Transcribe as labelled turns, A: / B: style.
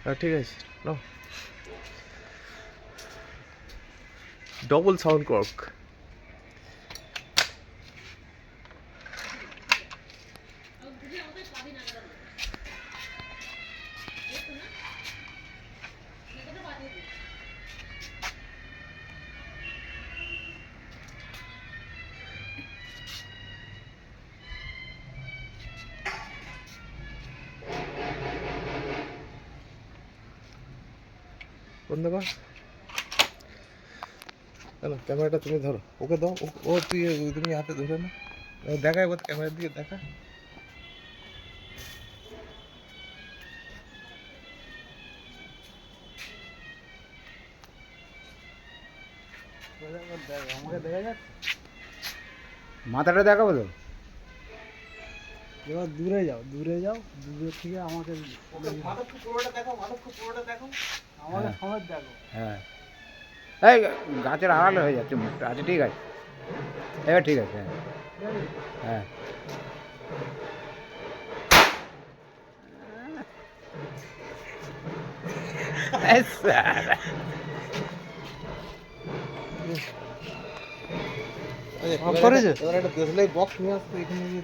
A: ঠিক আছে নাও double sound cork কোন দেবা চলো ক্যামেরাটা তুমি ধরো ওকে দাও ও তুই তুমি হাতে ধরে না দেখা একবার ক্যামেরার দিকে দেখা আমাকে দেখা যাচ্ছে
B: মাথাটা দেখাবো তো
C: এবার দূরে যাও দূরে থেকে আমাকে
A: মাথা খুব পুরোটা দেখো
C: আমাকে সমেত দেখো।
B: হ্যাঁ এই গাছের আড়ালে হয়ে যাচ্ছে মুখটা আচ্ছা ঠিক আছে এবার ঠিক আছে হ্যাঁ হ্যাঁ
A: করেছে এবার একটা দেশলাই বক্স নিয়ে আসতো এখানে গিয়ে